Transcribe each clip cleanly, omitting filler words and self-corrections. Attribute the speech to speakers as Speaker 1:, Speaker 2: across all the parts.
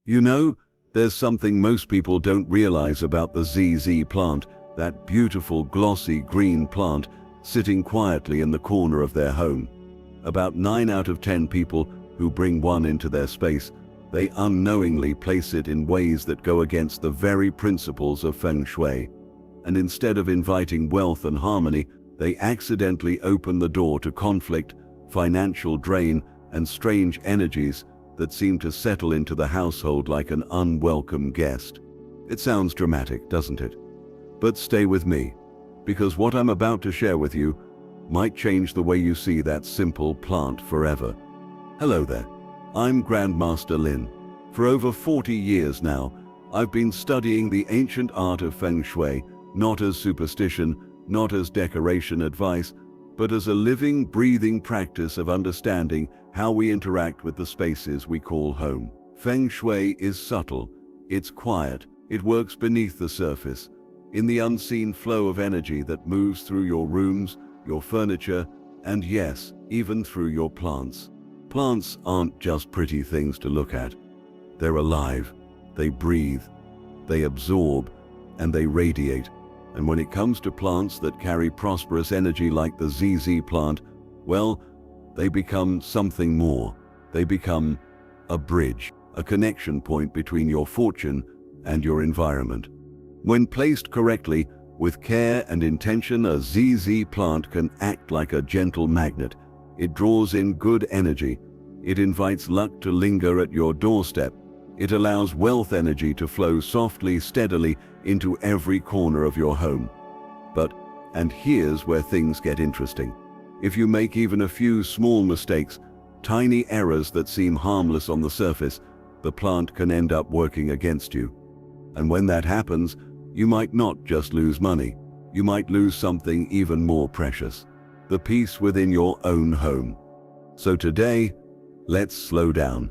Speaker 1: You know, there's something most people don't realize about the ZZ plant, that beautiful glossy green plant sitting quietly in the corner of their home. About 9 out of 10 people who bring one into their space, they unknowingly place it in ways that go against the very principles of Feng Shui. And instead of inviting wealth and harmony, they accidentally open the door to conflict, financial drain, and strange energies that seem to settle into the household like an unwelcome guest. It sounds dramatic, doesn't it? But stay with me, because what I'm about to share with you might change the way you see that simple plant forever. Hello there, I'm Grandmaster Lin. For over 40 years now, I've been studying the ancient art of Feng Shui, not as superstition, not as decoration advice, but as a living, breathing practice of understanding how we interact with the spaces we call home. Feng Shui is subtle, it's quiet, it works beneath the surface, in the unseen flow of energy that moves through your rooms, your furniture, and yes, even through your plants. Plants aren't just pretty things to look at. They're alive, they breathe, they absorb, and they radiate. And when it comes to plants that carry prosperous energy like the ZZ plant, well, they become something more. They become a bridge, a connection point between your fortune and your environment. When placed correctly, with care and intention, a ZZ plant can act like a gentle magnet. It draws in good energy. It invites luck to linger at your doorstep. It allows wealth energy to flow softly, steadily into every corner of your home. But, and here's where things get interesting. If you make even a few small mistakes, tiny errors that seem harmless on the surface, the plant can end up working against you. And when that happens, you might not just lose money, you might lose something even more precious, the peace within your own home. So today, let's slow down.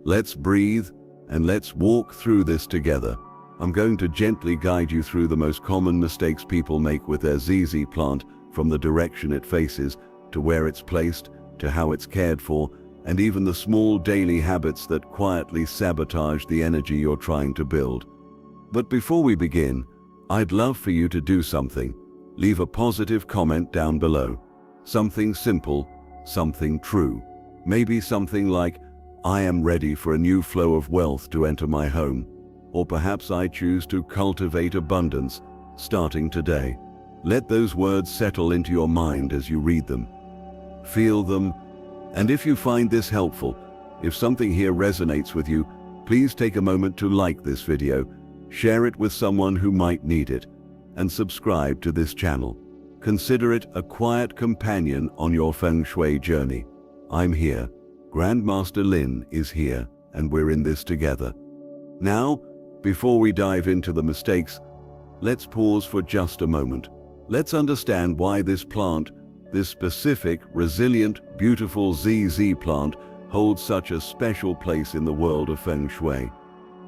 Speaker 1: Let's breathe, and let's walk through this together. I'm going to gently guide you through the most common mistakes people make with their ZZ plant, from the direction it faces, to where it's placed, to how it's cared for, and even the small daily habits that quietly sabotage the energy you're trying to build. But before we begin, I'd love for you to do something. Leave a positive comment down below. Something simple, something true. Maybe something like, I am ready for a new flow of wealth to enter my home. Or perhaps I choose to cultivate abundance, starting today. Let those words settle into your mind as you read them. Feel them, and if you find this helpful, if something here resonates with you, please take a moment to like this video, share it with someone who might need it, and subscribe to this channel. Consider it a quiet companion on your Feng Shui journey. I'm here. Grandmaster Lin is here, and we're in this together. Now, before we dive into the mistakes, let's pause for just a moment. Let's understand why this plant, this specific, resilient, beautiful ZZ plant, holds such a special place in the world of Feng Shui.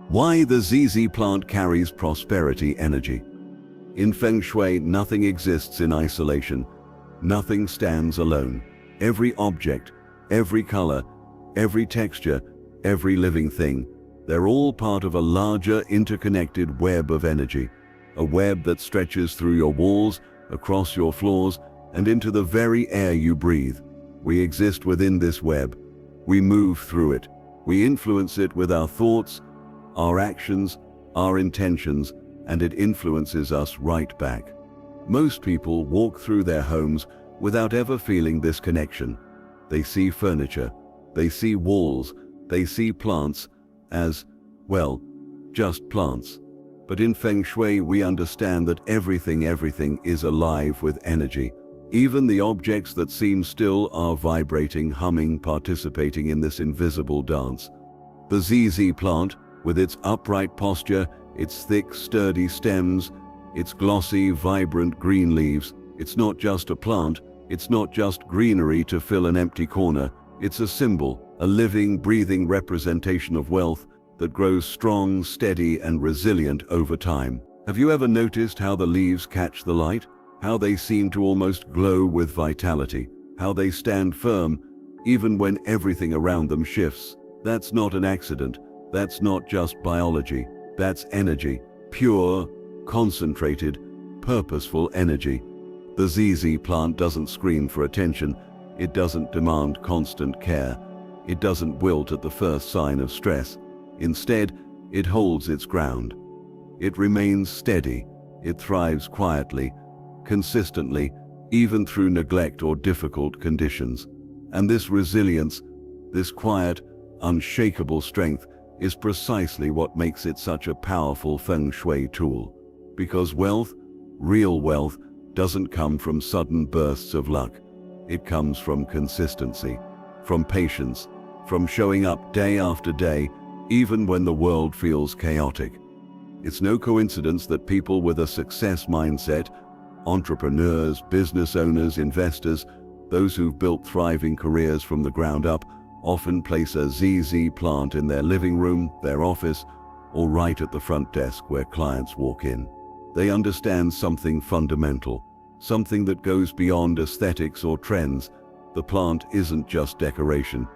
Speaker 1: Why the ZZ plant carries prosperity energy. In Feng Shui, nothing exists in isolation. Nothing stands alone. Every object, every color, every texture, every living thing, they're all part of a larger interconnected web of energy. A web that stretches through your walls, across your floors, and into the very air you breathe. We exist within this web. We move through it. We influence it with our thoughts, our actions, our intentions, and it influences us right back. Most people walk through their homes without ever feeling this connection. They see furniture, they see walls, they see plants as, well, just plants. But in Feng Shui, we understand that everything is alive with energy. Even the objects that seem still are vibrating, humming, participating in this invisible dance. The ZZ plant, with its upright posture, its thick, sturdy stems, its glossy, vibrant green leaves, it's not just a plant, it's not just greenery to fill an empty corner, it's a symbol, a living, breathing representation of wealth that grows strong, steady, and resilient over time. Have you ever noticed how the leaves catch the light? How they seem to almost glow with vitality? How they stand firm, even when everything around them shifts? That's not an accident. That's not just biology, that's energy, pure, concentrated, purposeful energy. The ZZ plant doesn't scream for attention, it doesn't demand constant care, it doesn't wilt at the first sign of stress. Instead, it holds its ground. It remains steady, it thrives quietly, consistently, even through neglect or difficult conditions. And this resilience, this quiet, unshakable strength, is precisely what makes it such a powerful Feng Shui tool. Because wealth, real wealth, doesn't come from sudden bursts of luck. It comes from consistency, from patience, from showing up day after day, even when the world feels chaotic. It's no coincidence that people with a success mindset, entrepreneurs, business owners, investors, those who've built thriving careers from the ground up, often place a ZZ plant in their living room, their office, or right at the front desk where clients walk in. They understand something fundamental, something that goes beyond aesthetics or trends. The plant isn't just decoration.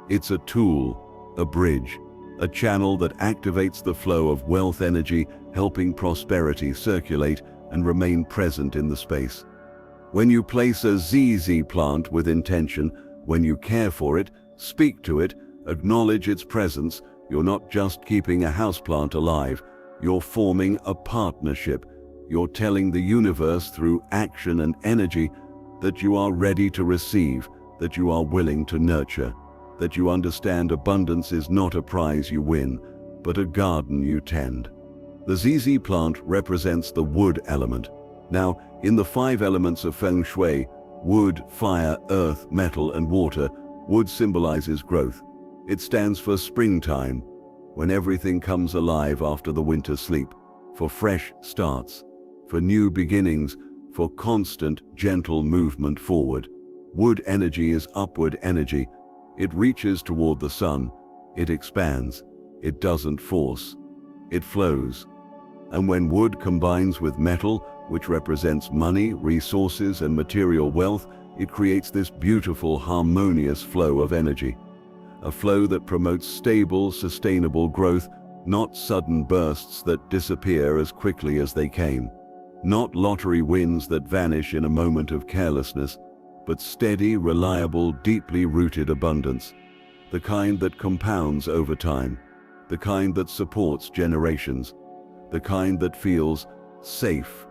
Speaker 1: It's a tool, a bridge, a channel that activates the flow of wealth energy, helping prosperity circulate and remain present in the space. When you place a ZZ plant with intention, when you care for it, speak to it, acknowledge its presence, you're not just keeping a houseplant alive, you're forming a partnership. You're telling the universe through action and energy that you are ready to receive, that you are willing to nurture, that you understand abundance is not a prize you win, but a garden you tend. The ZZ plant represents the wood element. Now, in the 5 elements of Feng Shui, wood, fire, earth, metal, and water, wood symbolizes growth. It stands for springtime, when everything comes alive after the winter sleep, for fresh starts, for new beginnings, for constant, gentle movement forward. Wood energy is upward energy. It reaches toward the sun. It expands. It doesn't force. It flows. And when wood combines with metal, which represents money, resources, and material wealth, it creates this beautiful, harmonious flow of energy. A flow that promotes stable, sustainable growth, not sudden bursts that disappear as quickly as they came. Not lottery wins that vanish in a moment of carelessness, but steady, reliable, deeply rooted abundance. The kind that compounds over time, the kind that supports generations, the kind that feels safe.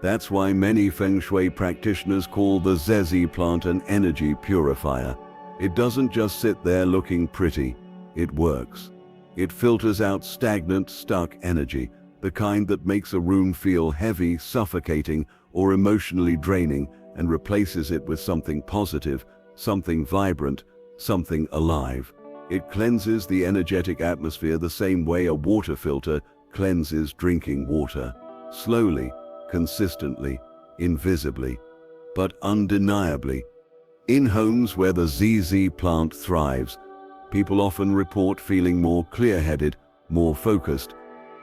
Speaker 1: That's why many Feng Shui practitioners call the ZZ plant an energy purifier. It doesn't just sit there looking pretty, it works. It filters out stagnant, stuck energy, the kind that makes a room feel heavy, suffocating, or emotionally draining, and replaces it with something positive, something vibrant, something alive. It cleanses the energetic atmosphere the same way a water filter cleanses drinking water. Slowly, consistently, invisibly, but undeniably. In homes where the ZZ plant thrives, people often report feeling more clear-headed, more focused,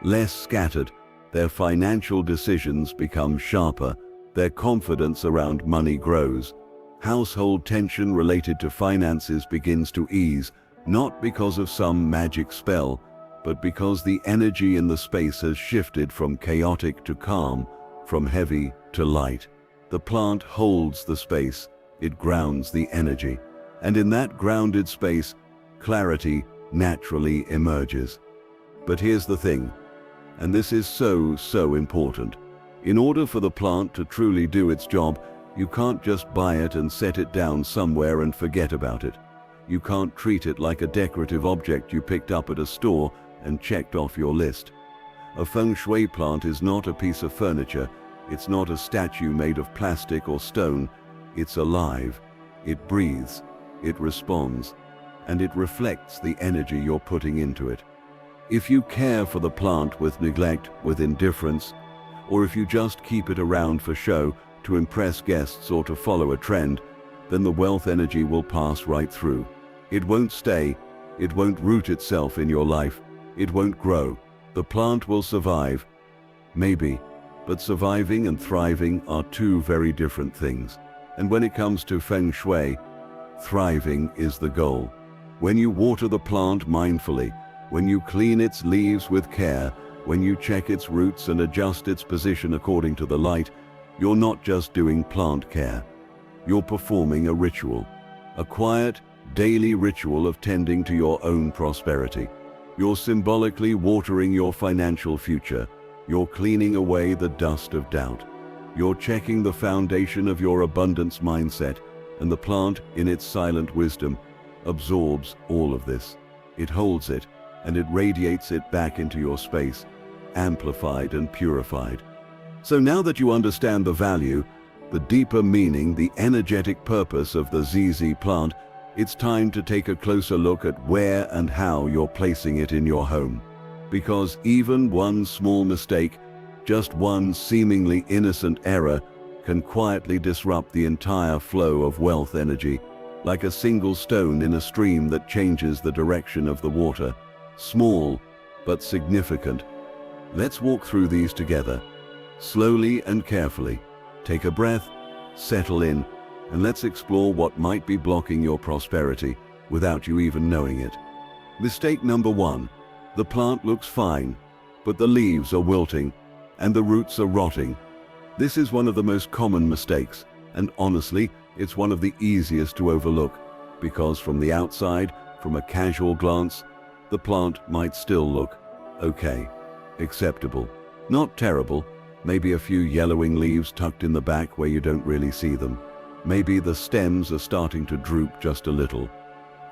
Speaker 1: less scattered. Their financial decisions become sharper, their confidence around money grows. Household tension related to finances begins to ease, not because of some magic spell, but because the energy in the space has shifted from chaotic to calm, from heavy to light. The plant holds the space, it grounds the energy, and in that grounded space, clarity naturally emerges. But here's the thing, and this is so important. In order for the plant to truly do its job, you can't just buy it and set it down somewhere and forget about it. You can't treat it like a decorative object you picked up at a store and checked off your list. A Feng Shui plant is not a piece of furniture. It's not a statue made of plastic or stone. It's alive. It breathes. It responds. And it reflects the energy you're putting into it. If you care for the plant with neglect, with indifference, or if you just keep it around for show, to impress guests or to follow a trend, then the wealth energy will pass right through. It won't stay. It won't root itself in your life. It won't grow. The plant will survive. Maybe. But surviving and thriving are two very different things. And when it comes to Feng Shui, thriving is the goal. When you water the plant mindfully, When you clean its leaves with care, when you check its roots and adjust its position according to the light, you're not just doing plant care. You're performing a ritual, a quiet, daily ritual of tending to your own prosperity. You're symbolically watering your financial future. You're cleaning away the dust of doubt. You're checking the foundation of your abundance mindset, and the plant, in its silent wisdom, absorbs all of this. It holds it, and it radiates it back into your space, amplified and purified. So now that you understand the value, the deeper meaning, the energetic purpose of the ZZ plant, it's time to take a closer look at where and how you're placing it in your home. Because even one small mistake, just one seemingly innocent error, can quietly disrupt the entire flow of wealth energy, like a single stone in a stream that changes the direction of the water. Small, but significant. Let's walk through these together, slowly and carefully. Take a breath, settle in, and let's explore what might be blocking your prosperity without you even knowing it. Mistake number 1. The plant looks fine, but the leaves are wilting and the roots are rotting. This is one of the most common mistakes, and honestly, it's one of the easiest to overlook, because from the outside, from a casual glance, the plant might still look okay, acceptable, not terrible. Maybe a few yellowing leaves tucked in the back where you don't really see them. Maybe the stems are starting to droop just a little,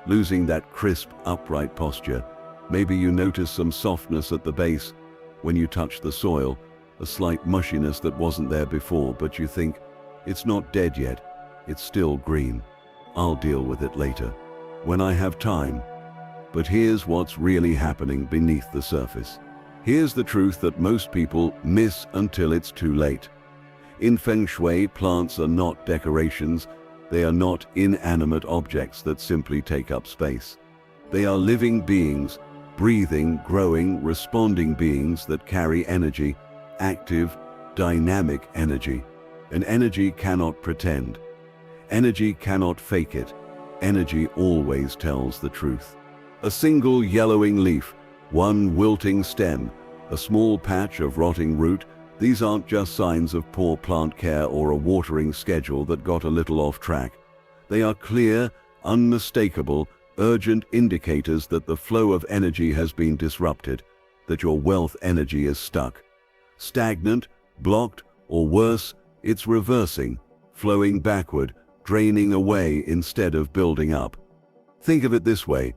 Speaker 1: losing that crisp, upright posture. Maybe you notice some softness at the base when you touch the soil, a slight mushiness that wasn't there before, but you think, it's not dead yet, it's still green. I'll deal with it later, when I have time. But here's what's really happening beneath the surface. Here's the truth that most people miss until it's too late. In Feng Shui, plants are not decorations. They are not inanimate objects that simply take up space. They are living beings, breathing, growing, responding beings that carry energy, active, dynamic energy. And energy cannot pretend. Energy cannot fake it. Energy always tells the truth. A single yellowing leaf, one wilting stem, a small patch of rotting root, these aren't just signs of poor plant care or a watering schedule that got a little off track. They are clear, unmistakable, urgent indicators that the flow of energy has been disrupted, that your wealth energy is stuck, stagnant, blocked, or worse, it's reversing, flowing backward, draining away instead of building up. Think of it this way.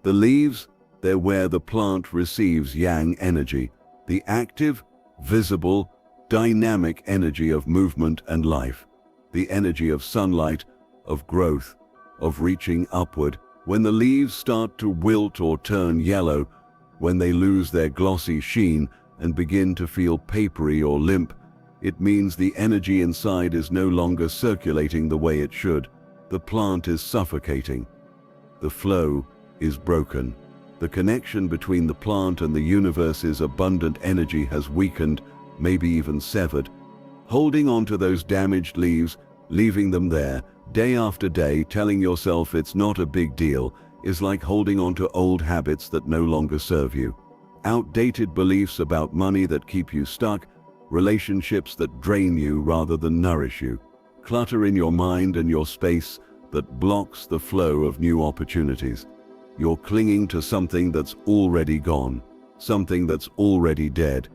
Speaker 1: The leaves, they're where the plant receives yang energy, the active, visible, dynamic energy of movement and life, the energy of sunlight, of growth, of reaching upward. When the leaves start to wilt or turn yellow, when they lose their glossy sheen and begin to feel papery or limp, it means the energy inside is no longer circulating the way it should. The plant is suffocating. The flow is broken. The connection between the plant and the universe's abundant energy has weakened, maybe even severed. Holding on to those damaged leaves, leaving them there, day after day, telling yourself it's not a big deal, is like holding on to old habits that no longer serve you. Outdated beliefs about money that keep you stuck, relationships that drain you rather than nourish you. Clutter in your mind and your space that blocks the flow of new opportunities. You're clinging to something that's already gone, something that's already dead,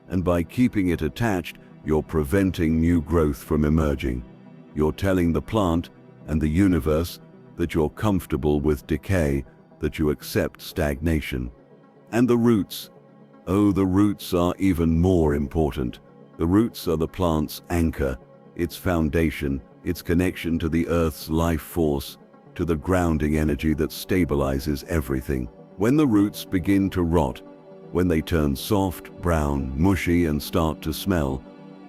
Speaker 1: and by keeping it attached, you're preventing new growth from emerging. You're telling the plant and the universe that you're comfortable with decay, that you accept stagnation. And the roots, oh, the roots are even more important. The roots are the plant's anchor, its foundation, its connection to the earth's life force, to the grounding energy that stabilizes everything. When the roots begin to rot, when they turn soft, brown, mushy, and start to smell,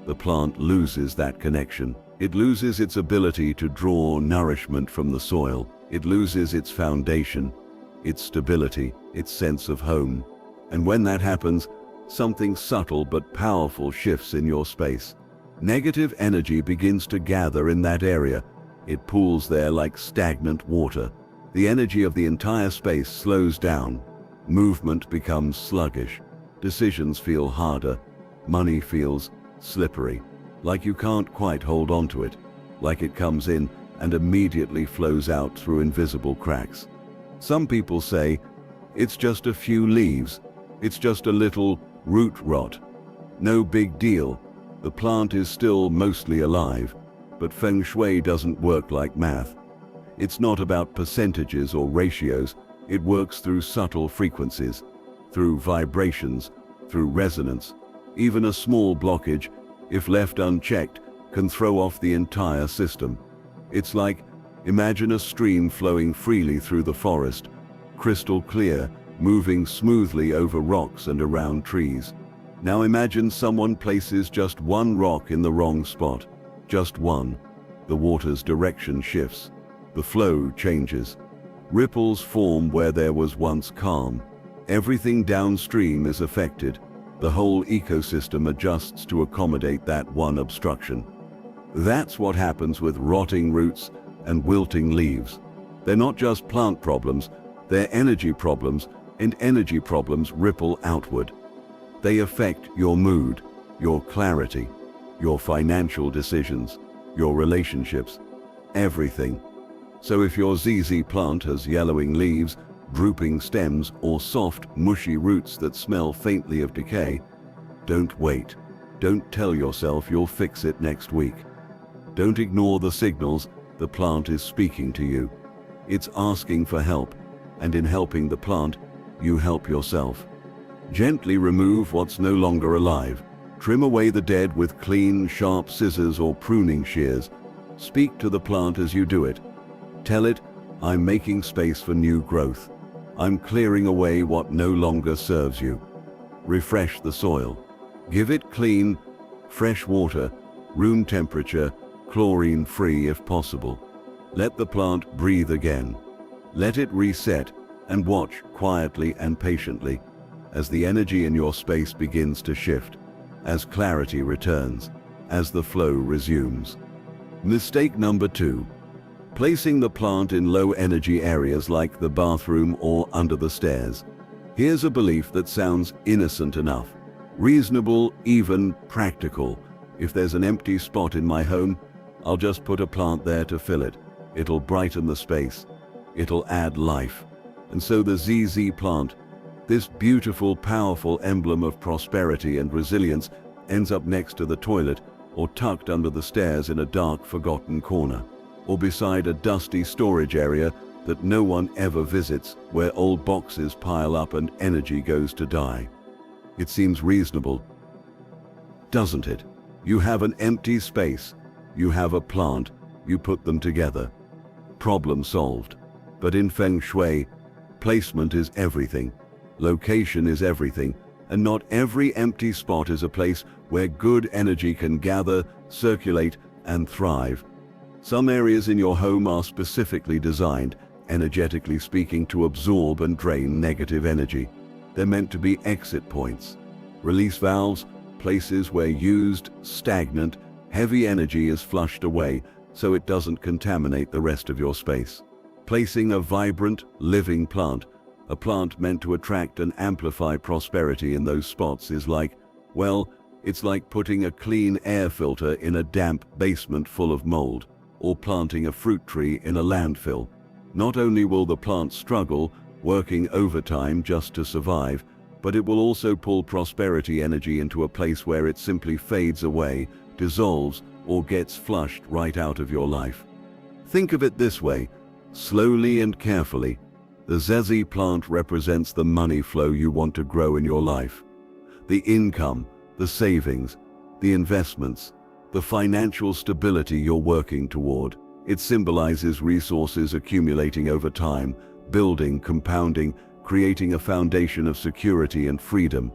Speaker 1: the plant loses that connection. It loses its ability to draw nourishment from the soil. It loses its foundation, its stability, its sense of home. And when that happens, something subtle but powerful shifts in your space. Negative energy begins to gather in that area. It pools there like stagnant water. The energy of the entire space slows down. Movement becomes sluggish. Decisions feel harder. Money feels slippery, like you can't quite hold on to it, like it comes in and immediately flows out through invisible cracks. Some people say, it's just a few leaves, it's just a little root rot. No big deal, the plant is still mostly alive, but Feng Shui doesn't work like math. It's not about percentages or ratios, it works through subtle frequencies, through vibrations, through resonance. Even a small blockage, if left unchecked, can throw off the entire system. It's like, imagine a stream flowing freely through the forest, crystal clear, moving smoothly over rocks and around trees. Now imagine someone places just one rock in the wrong spot, just one. The water's direction shifts, the flow changes. Ripples form where there was once calm. Everything downstream is affected. The whole ecosystem adjusts to accommodate that one obstruction. That's what happens with rotting roots and wilting leaves. They're not just plant problems, they're energy problems, and energy problems ripple outward. They affect your mood, your clarity, your financial decisions, your relationships, everything. So if your ZZ plant has yellowing leaves, drooping stems, or soft, mushy roots that smell faintly of decay, don't wait. Don't tell yourself you'll fix it next week. Don't ignore the signals. The plant is speaking to you. It's asking for help, and in helping the plant, you help yourself. Gently remove what's no longer alive. Trim away the dead with clean, sharp scissors or pruning shears. Speak to the plant as you do it. Tell it, I'm making space for new growth. I'm clearing away what no longer serves you. Refresh the soil. Give it clean, fresh water, room temperature, chlorine-free if possible. Let the plant breathe again. Let it reset and watch quietly and patiently as the energy in your space begins to shift, as clarity returns, as the flow resumes. Mistake number 2. Placing the plant in low-energy areas like the bathroom or under the stairs. Here's a belief that sounds innocent enough, reasonable, even practical. If there's an empty spot in my home, I'll just put a plant there to fill it. It'll brighten the space. It'll add life. And so the ZZ plant, this beautiful, powerful emblem of prosperity and resilience, ends up next to the toilet or tucked under the stairs in a dark, forgotten corner, or beside a dusty storage area that no one ever visits, where old boxes pile up and energy goes to die. It seems reasonable, doesn't it? You have an empty space, you have a plant, you put them together. Problem solved. But in Feng Shui, placement is everything, location is everything, and not every empty spot is a place where good energy can gather, circulate, and thrive. Some areas in your home are specifically designed, energetically speaking, to absorb and drain negative energy. They're meant to be exit points, release valves, places where used, stagnant, heavy energy is flushed away so it doesn't contaminate the rest of your space. Placing a vibrant, living plant, a plant meant to attract and amplify prosperity in those spots, is like, well, it's like putting a clean air filter in a damp basement full of mold, or planting a fruit tree in a landfill. Not only will the plant struggle, working overtime just to survive, but it will also pull prosperity energy into a place where it simply fades away, dissolves, or gets flushed right out of your life. Think of it this way, slowly and carefully. The ZZ plant represents the money flow you want to grow in your life. The income, the savings, the investments, the financial stability you're working toward. It symbolizes resources accumulating over time, building, compounding, creating a foundation of security and freedom.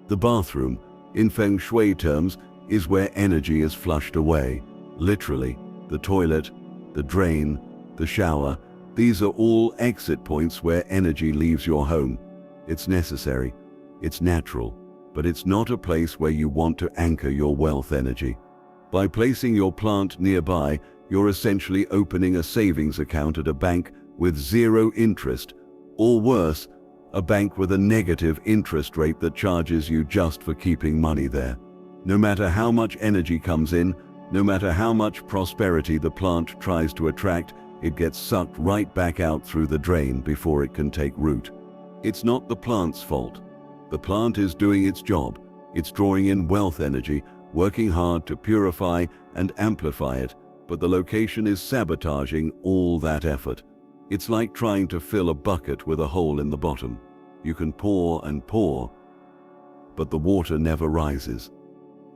Speaker 1: The bathroom, in Feng Shui terms, is where energy is flushed away. Literally, the toilet, the drain, the shower, these are all exit points where energy leaves your home. It's necessary, it's natural, but it's not a place where you want to anchor your wealth energy. By placing your plant nearby, you're essentially opening a savings account at a bank with zero interest, or worse, a bank with a negative interest rate that charges you just for keeping money there. No matter how much energy comes in, no matter how much prosperity the plant tries to attract, it gets sucked right back out through the drain before it can take root. It's not the plant's fault. The plant is doing its job. It's drawing in wealth energy, working hard to purify and amplify it, but the location is sabotaging all that effort. It's like trying to fill a bucket with a hole in the bottom. You can pour and pour, but the water never rises.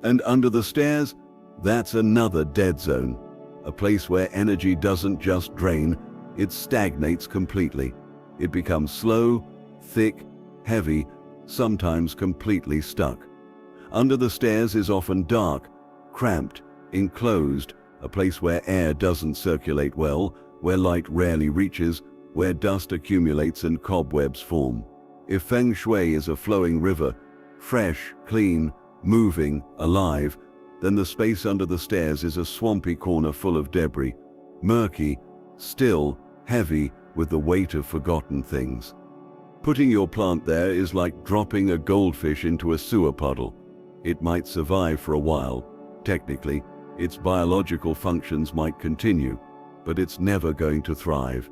Speaker 1: And under the stairs, that's another dead zone, a place where energy doesn't just drain, it stagnates completely. It becomes slow, thick, heavy, sometimes completely stuck. Under the stairs is often dark, cramped, enclosed, a place where air doesn't circulate well, where light rarely reaches, where dust accumulates and cobwebs form. If Feng Shui is a flowing river, fresh, clean, moving, alive, then the space under the stairs is a swampy corner full of debris, murky, still, heavy with the weight of forgotten things. Putting your plant there is like dropping a goldfish into a sewer puddle. It might survive for a while. Technically, its biological functions might continue, but it's never going to thrive.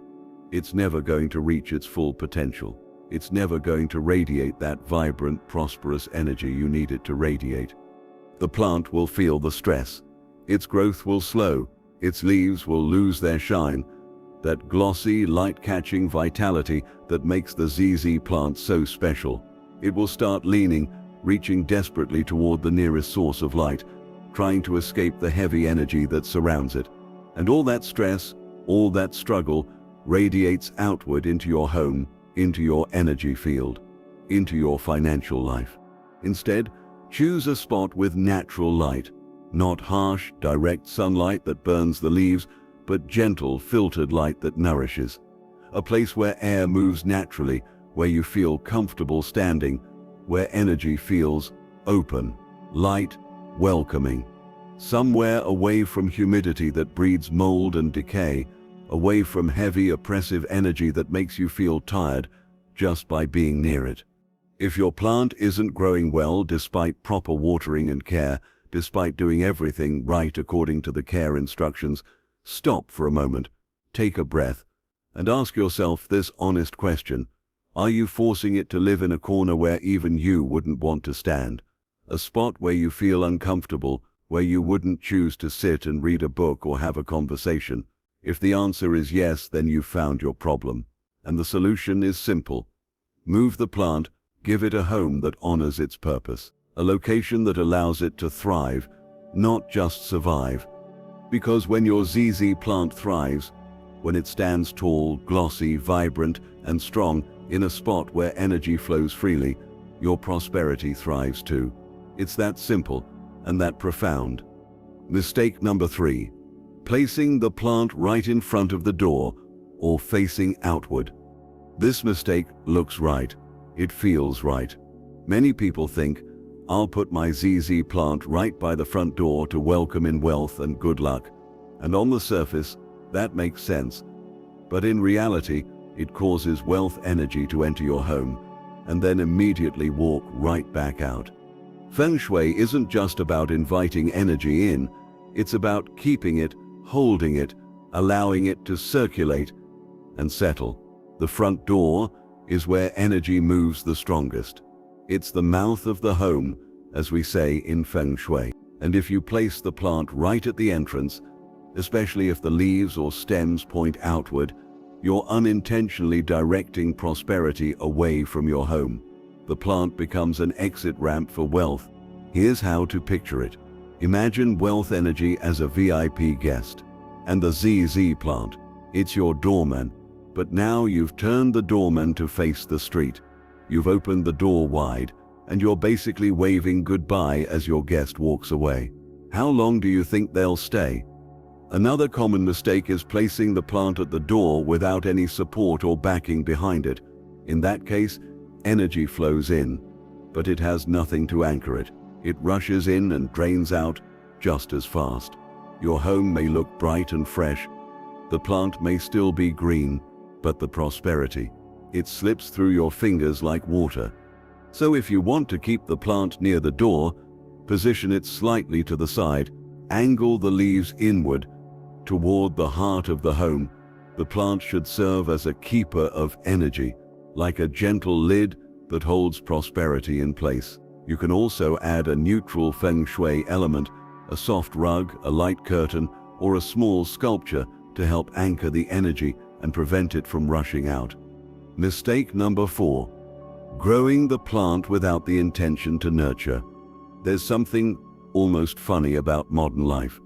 Speaker 1: It's never going to reach its full potential. It's never going to radiate that vibrant, prosperous energy you need it to radiate. The plant will feel the stress. Its growth will slow. Its leaves will lose their shine. That glossy, light-catching vitality that makes the ZZ plant so special. It will start leaning, reaching desperately toward the nearest source of light, trying to escape the heavy energy that surrounds it. And all that stress, all that struggle, radiates outward into your home, into your energy field, into your financial life. Instead, choose a spot with natural light, not harsh, direct sunlight that burns the leaves, but gentle, filtered light that nourishes. A place where air moves naturally, where you feel comfortable standing, where energy feels open, light, welcoming. Somewhere away from humidity that breeds mold and decay, away from heavy, oppressive energy that makes you feel tired just by being near it. If your plant isn't growing well despite proper watering and care, despite doing everything right according to the care instructions, stop for a moment, take a breath, and ask yourself this honest question. Are you forcing it to live in a corner where even you wouldn't want to stand? A spot where you feel uncomfortable, where you wouldn't choose to sit and read a book or have a conversation? If the answer is yes, then you've found your problem. And the solution is simple. Move the plant, give it a home that honors its purpose, a location that allows it to thrive, not just survive. Because when your ZZ plant thrives, when it stands tall, glossy, vibrant, and strong in a spot where energy flows freely, your prosperity thrives too. It's that simple and that profound. Mistake number 3. Placing the plant right in front of the door or facing outward. This mistake looks right. It feels right. Many people think, I'll put my ZZ plant right by the front door to welcome in wealth and good luck. And on the surface, that makes sense. But in reality, it causes wealth energy to enter your home and then immediately walk right back out. Feng Shui isn't just about inviting energy in, it's about keeping it, holding it, allowing it to circulate and settle. The front door is where energy moves the strongest. It's the mouth of the home, as we say in Feng Shui. And if you place the plant right at the entrance, especially if the leaves or stems point outward, you're unintentionally directing prosperity away from your home. The plant becomes an exit ramp for wealth. Here's how to picture it. Imagine wealth energy as a VIP guest. And the ZZ plant, it's your doorman. But now you've turned the doorman to face the street. You've opened the door wide, and you're basically waving goodbye as your guest walks away. How long do you think they'll stay? Another common mistake is placing the plant at the door without any support or backing behind it. In that case, energy flows in, but it has nothing to anchor it. It rushes in and drains out just as fast. Your home may look bright and fresh. The plant may still be green, but the prosperity, it slips through your fingers like water. So if you want to keep the plant near the door, position it slightly to the side, angle the leaves inward toward the heart of the home. The plant should serve as a keeper of energy, like a gentle lid that holds prosperity in place. You can also add a neutral Feng Shui element, a soft rug, a light curtain, or a small sculpture to help anchor the energy and prevent it from rushing out. Mistake number 4. Growing the plant without the intention to nurture. There's something almost funny about modern life.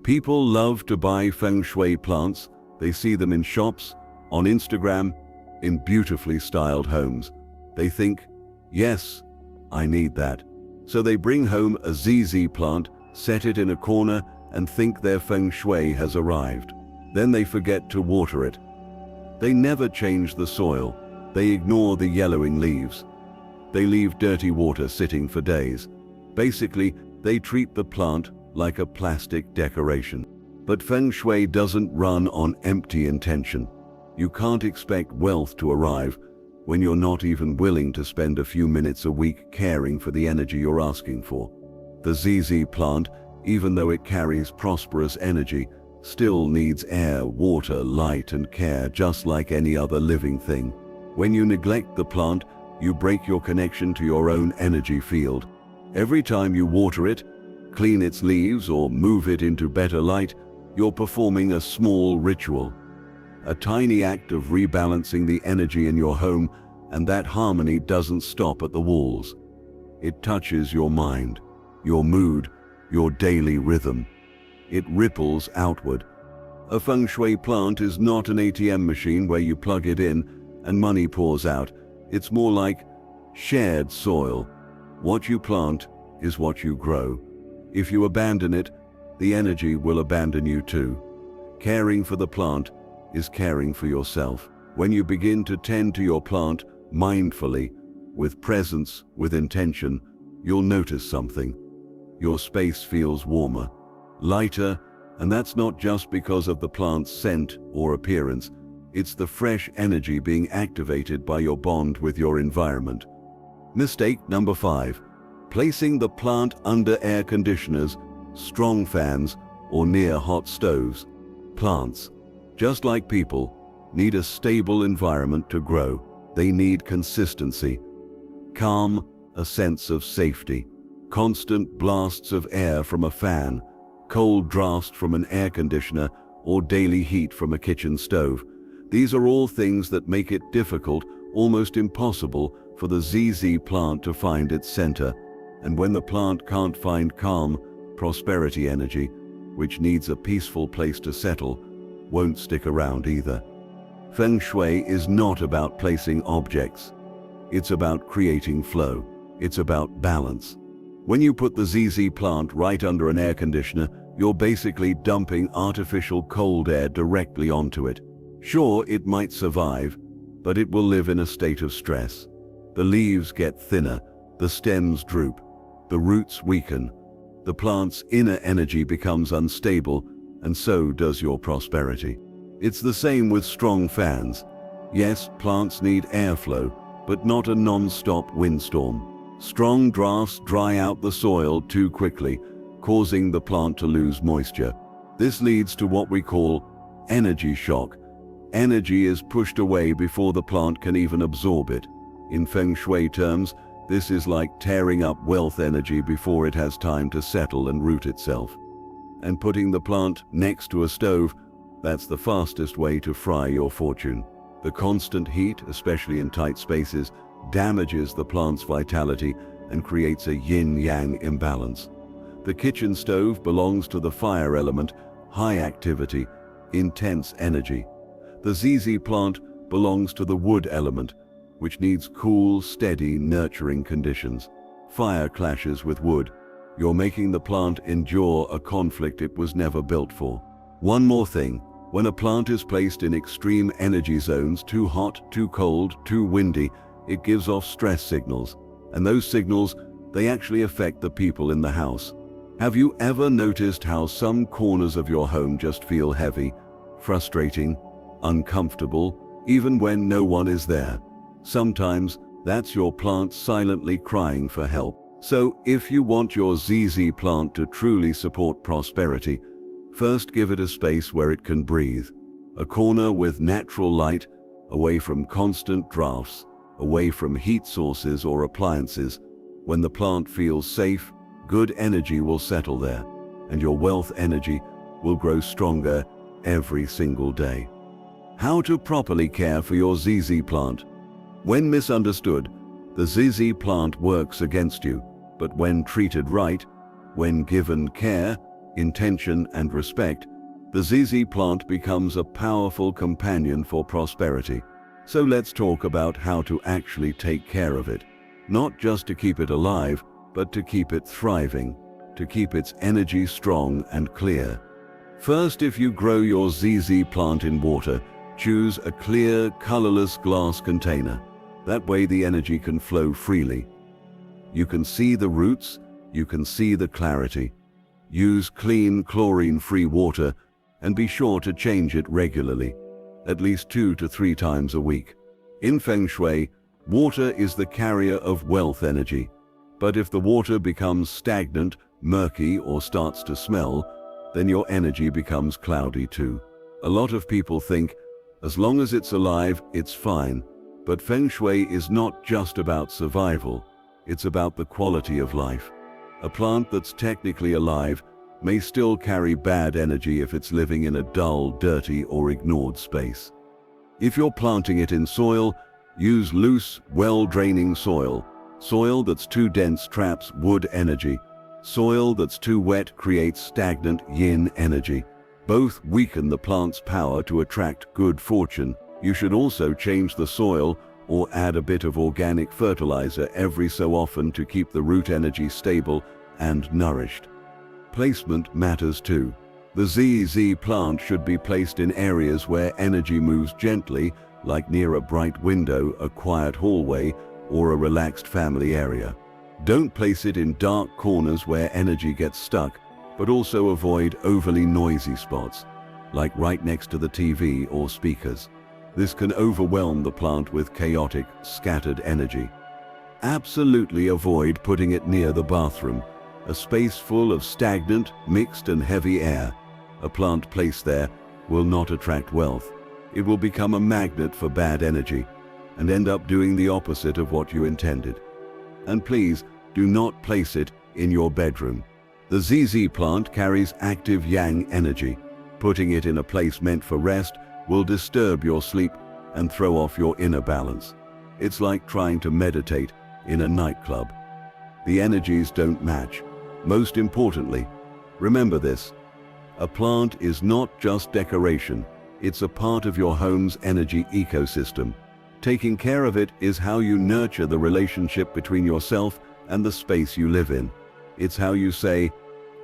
Speaker 1: People love to buy Feng Shui plants. They see them in shops, on Instagram, in beautifully styled homes. They think, yes, I need that. So they bring home a ZZ plant, set it in a corner, and think their Feng Shui has arrived. Then they forget to water it. They never change the soil. They ignore the yellowing leaves. They leave dirty water sitting for days. Basically, they treat the plant like a plastic decoration. But Feng Shui doesn't run on empty intention. You can't expect wealth to arrive when you're not even willing to spend a few minutes a week caring for the energy you're asking for. The ZZ plant, even though it carries prosperous energy, still needs air, water, light, and care, just like any other living thing. When you neglect the plant, you break your connection to your own energy field. Every time you water it, clean its leaves, or move it into better light, you're performing a small ritual. A tiny act of rebalancing the energy in your home, and that harmony doesn't stop at the walls. It touches your mind, your mood, your daily rhythm. It ripples outward. A Feng Shui plant is not an ATM machine where you plug it in and money pours out. It's more like shared soil. What you plant is what you grow. If you abandon it, the energy will abandon you too. Caring for the plant is caring for yourself. When you begin to tend to your plant mindfully, with presence, with intention, you'll notice something. Your space feels warmer, lighter, and that's not just because of the plant's scent or appearance. It's the fresh energy being activated by your bond with your environment. Mistake number 5. Placing the plant under air conditioners, strong fans, or near hot stoves. Plants, just like people, need a stable environment to grow. They need consistency, calm, a sense of safety. Constant blasts of air from a fan, cold drafts from an air conditioner, or daily heat from a kitchen stove. These are all things that make it difficult, almost impossible, for the ZZ plant to find its center. And when the plant can't find calm, prosperity energy, which needs a peaceful place to settle, won't stick around either. Feng Shui is not about placing objects. It's about creating flow. It's about balance. When you put the ZZ plant right under an air conditioner, you're basically dumping artificial cold air directly onto it. Sure, it might survive, but it will live in a state of stress. The leaves get thinner, the stems droop, the roots weaken. The plant's inner energy becomes unstable, and so does your prosperity. It's the same with strong fans. Yes, plants need airflow, but not a non-stop windstorm. Strong drafts dry out the soil too quickly, causing the plant to lose moisture. This leads to what we call energy shock. Energy is pushed away before the plant can even absorb it. In Feng Shui terms, this is like tearing up wealth energy before it has time to settle and root itself. And putting the plant next to a stove, that's the fastest way to fry your fortune. The constant heat, especially in tight spaces, damages the plant's vitality and creates a yin-yang imbalance. The kitchen stove belongs to the fire element, high activity, intense energy. The ZZ plant belongs to the wood element, which needs cool, steady, nurturing conditions. Fire clashes with wood. You're making the plant endure a conflict it was never built for. One more thing, when a plant is placed in extreme energy zones, too hot, too cold, too windy, it gives off stress signals. And those signals, they actually affect the people in the house. Have you ever noticed how some corners of your home just feel heavy, frustrating, uncomfortable, even when no one is there. Sometimes that's your plant silently crying for help. So if you want your ZZ plant to truly support prosperity, first give it a space where it can breathe. A corner with natural light, away from constant drafts, away from heat sources or appliances. When the plant feels safe, good energy will settle there, and your wealth energy will grow stronger every single day. How to properly care for your ZZ plant. When misunderstood, the ZZ plant works against you, but when treated right, when given care, intention, and respect, the ZZ plant becomes a powerful companion for prosperity. So let's talk about how to actually take care of it. Not just to keep it alive, but to keep it thriving, to keep its energy strong and clear. First, if you grow your ZZ plant in water, choose a clear, colorless glass container. That way the energy can flow freely. You can see the roots, you can see the clarity. Use clean, chlorine-free water and be sure to change it regularly, at least 2 to 3 times a week. In Feng Shui, water is the carrier of wealth energy. But if the water becomes stagnant, murky, or starts to smell, then your energy becomes cloudy too. A lot of people think, as long as it's alive, it's fine. But Feng Shui is not just about survival, it's about the quality of life. A plant that's technically alive may still carry bad energy if it's living in a dull, dirty, or ignored space. If you're planting it in soil, use loose, well-draining soil. Soil that's too dense traps wood energy. Soil that's too wet creates stagnant yin energy. Both weaken the plant's power to attract good fortune. You should also change the soil or add a bit of organic fertilizer every so often to keep the root energy stable and nourished. Placement matters too. The ZZ plant should be placed in areas where energy moves gently, like near a bright window, a quiet hallway, or a relaxed family area. Don't place it in dark corners where energy gets stuck, but also avoid overly noisy spots, like right next to the TV or speakers. This can overwhelm the plant with chaotic, scattered energy. Absolutely avoid putting it near the bathroom, a space full of stagnant, mixed and heavy air. A plant placed there will not attract wealth. It will become a magnet for bad energy and end up doing the opposite of what you intended. And please, do not place it in your bedroom. The ZZ plant carries active yang energy. Putting it in a place meant for rest will disturb your sleep and throw off your inner balance. It's like trying to meditate in a nightclub. The energies don't match. Most importantly, remember this: a plant is not just decoration, it's a part of your home's energy ecosystem. Taking care of it is how you nurture the relationship between yourself and the space you live in. It's how you say,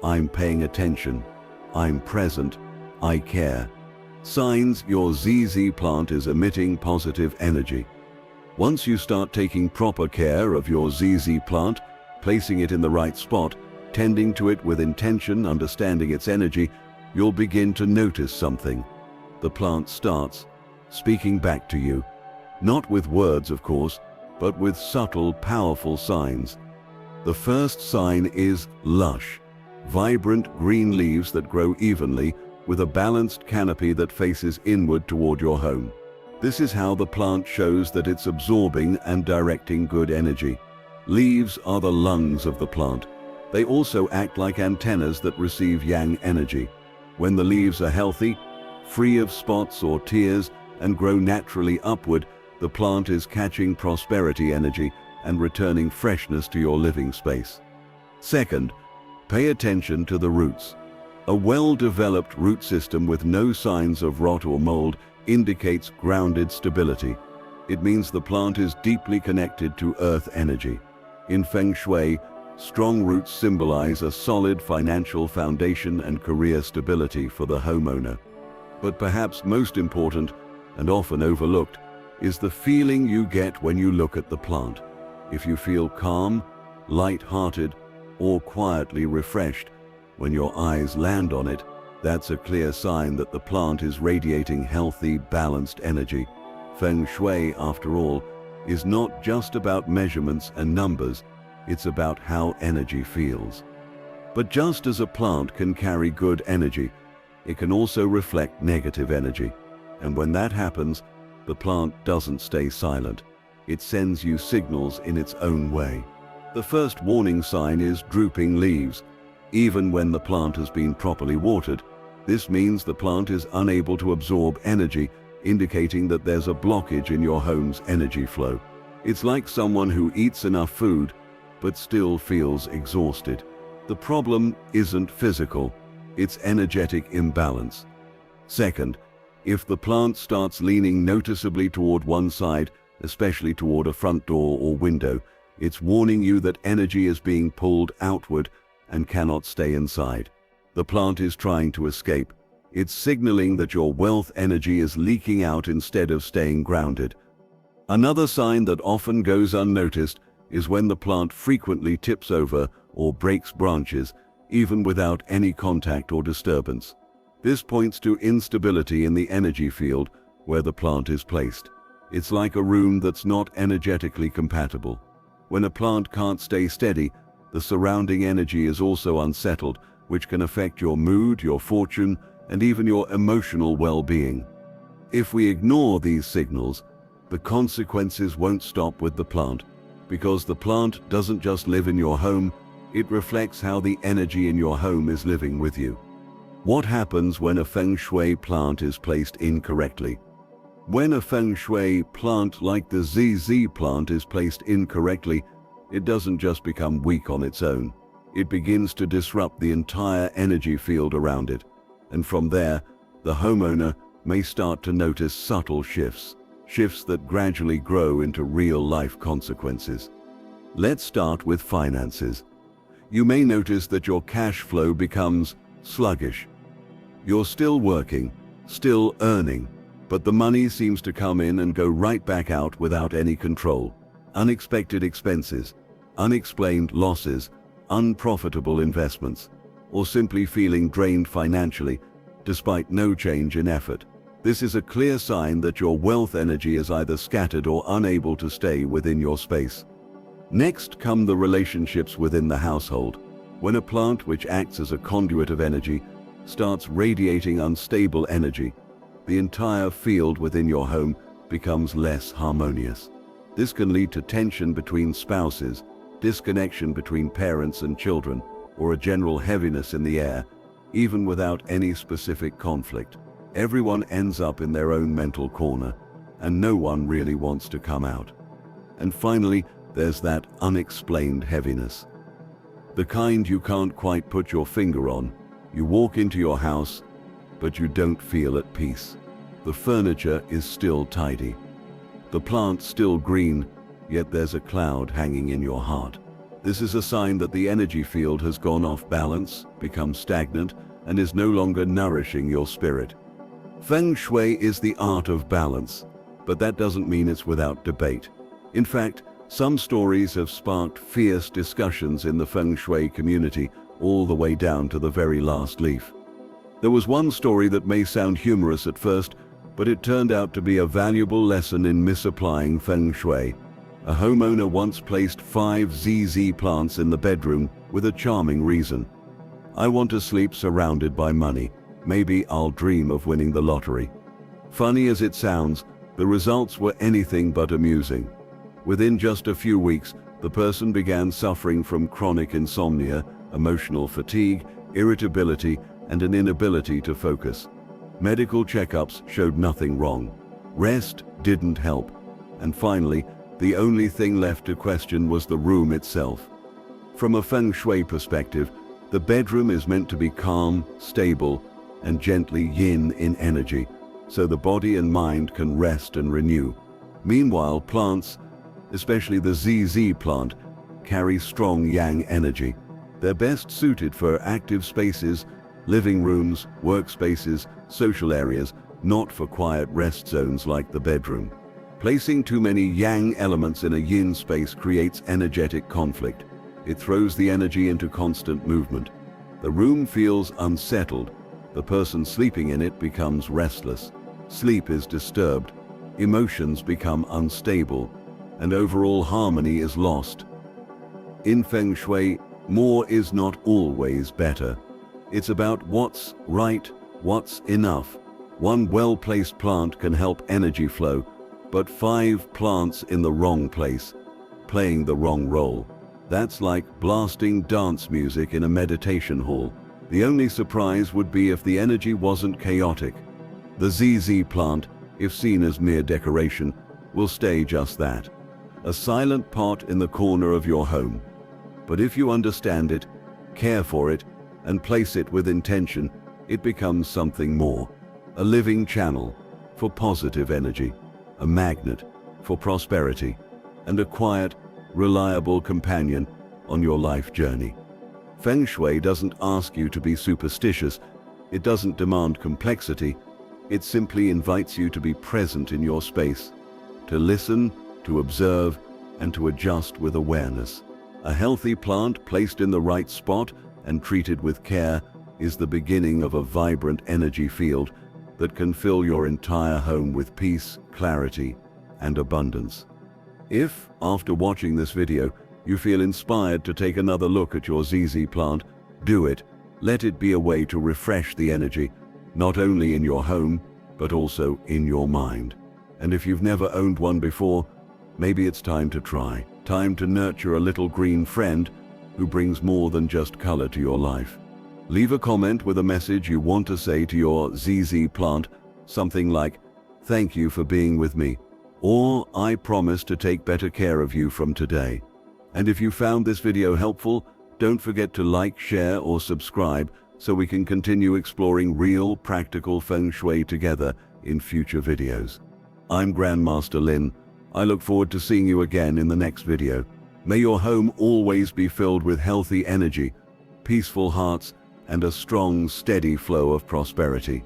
Speaker 1: "I'm paying attention, I'm present, I care." Signs your ZZ plant is emitting positive energy. Once you start taking proper care of your ZZ plant, placing it in the right spot, tending to it with intention, understanding its energy, you'll begin to notice something. The plant starts speaking back to you. Not with words, of course, but with subtle, powerful signs. The first sign is lush, vibrant green leaves that grow evenly, with a balanced canopy that faces inward toward your home. This is how the plant shows that it's absorbing and directing good energy. Leaves are the lungs of the plant. They also act like antennas that receive yang energy. When the leaves are healthy, free of spots or tears, and grow naturally upward, the plant is catching prosperity energy and returning freshness to your living space. Second, pay attention to the roots. A well-developed root system with no signs of rot or mold indicates grounded stability. It means the plant is deeply connected to earth energy. In Feng Shui, strong roots symbolize a solid financial foundation and career stability for the homeowner. But perhaps most important, and often overlooked, is the feeling you get when you look at the plant. If you feel calm, light-hearted, or quietly refreshed when your eyes land on it, that's a clear sign that the plant is radiating healthy, balanced energy. Feng Shui, after all, is not just about measurements and numbers, it's about how energy feels. But just as a plant can carry good energy, it can also reflect negative energy. And when that happens, the plant doesn't stay silent. It sends you signals in its own way. The first warning sign is drooping leaves. Even when the plant has been properly watered, this means the plant is unable to absorb energy, indicating that there's a blockage in your home's energy flow. It's like someone who eats enough food, but still feels exhausted. The problem isn't physical, it's energetic imbalance. Second, if the plant starts leaning noticeably toward one side, especially toward a front door or window, it's warning you that energy is being pulled outward and cannot stay inside. The plant is trying to escape. It's signaling that your wealth energy is leaking out instead of staying grounded. Another sign that often goes unnoticed is when the plant frequently tips over or breaks branches, even without any contact or disturbance. This points to instability in the energy field where the plant is placed. It's like a room that's not energetically compatible. When a plant can't stay steady, the surrounding energy is also unsettled, which can affect your mood, your fortune, and even your emotional well-being. If we ignore these signals, the consequences won't stop with the plant, because the plant doesn't just live in your home, it reflects how the energy in your home is living with you. What happens when a Feng Shui plant is placed incorrectly? When a Feng Shui plant like the ZZ plant is placed incorrectly, it doesn't just become weak on its own. It begins to disrupt the entire energy field around it. And from there, the homeowner may start to notice subtle shifts that gradually grow into real-life consequences. Let's start with finances. You may notice that your cash flow becomes sluggish. You're still working, still earning, but the money seems to come in and go right back out without any control. Unexpected expenses, unexplained losses, unprofitable investments, or simply feeling drained financially despite no change in effort. This is a clear sign that your wealth energy is either scattered or unable to stay within your space. Next come the relationships within the household. When a plant which acts as a conduit of energy starts radiating unstable energy, the entire field within your home becomes less harmonious. This can lead to tension between spouses, disconnection between parents and children, or a general heaviness in the air, even without any specific conflict. Everyone ends up in their own mental corner, and no one really wants to come out. And finally, there's that unexplained heaviness. The kind you can't quite put your finger on. You walk into your house, but you don't feel at peace. The furniture is still tidy. The plant's still green, yet there's a cloud hanging in your heart. This is a sign that the energy field has gone off balance, become stagnant, and is no longer nourishing your spirit. Feng Shui is the art of balance, but that doesn't mean it's without debate. In fact, some stories have sparked fierce discussions in the Feng Shui community, all the way down to the very last leaf. There was one story that may sound humorous at first, but it turned out to be a valuable lesson in misapplying Feng Shui. A homeowner once placed 5 ZZ plants in the bedroom with a charming reason. "I want to sleep surrounded by money. Maybe I'll dream of winning the lottery." Funny as it sounds, the results were anything but amusing. Within just a few weeks, the person began suffering from chronic insomnia, emotional fatigue, irritability, and an inability to focus. Medical checkups showed nothing wrong. Rest didn't help. And finally, the only thing left to question was the room itself. From a Feng Shui perspective, the bedroom is meant to be calm, stable, and gently yin in energy, so the body and mind can rest and renew. Meanwhile, plants, especially the ZZ plant, carry strong yang energy. They're best suited for active spaces, living rooms, workspaces, social areas, not for quiet rest zones like the bedroom. Placing too many yang elements in a yin space creates energetic conflict. It throws the energy into constant movement. The room feels unsettled. The person sleeping in it becomes restless. Sleep is disturbed. emotions become unstable, and overall harmony is lost. In Feng Shui, more is not always better. It's about what's right, what's enough. One well-placed plant can help energy flow, but 5 plants in the wrong place, playing the wrong role. That's like blasting dance music in a meditation hall. The only surprise would be if the energy wasn't chaotic. The ZZ plant, if seen as mere decoration, will stay just that. A silent pot in the corner of your home. But if you understand it, care for it, and place it with intention, it becomes something more. A living channel for positive energy, a magnet for prosperity, and a quiet, reliable companion on your life journey. Feng Shui doesn't ask you to be superstitious. It doesn't demand complexity. It simply invites you to be present in your space, to listen, to observe, and to adjust with awareness. A healthy plant placed in the right spot and treated with care is the beginning of a vibrant energy field that can fill your entire home with peace, clarity, and abundance. If, after watching this video, you feel inspired to take another look at your ZZ plant, do it. Let it be a way to refresh the energy, not only in your home, but also in your mind. And if you've never owned one before, maybe it's time to try. Time to nurture a little green friend who brings more than just color to your life. Leave a comment with a message you want to say to your ZZ plant, something like, "Thank you for being with me," or "I promise to take better care of you from today." And if you found this video helpful, don't forget to like, share, or subscribe so we can continue exploring real, practical Feng Shui together in future videos. I'm Grandmaster Lin. I look forward to seeing you again in the next video. May your home always be filled with healthy energy, peaceful hearts, and a strong, steady flow of prosperity.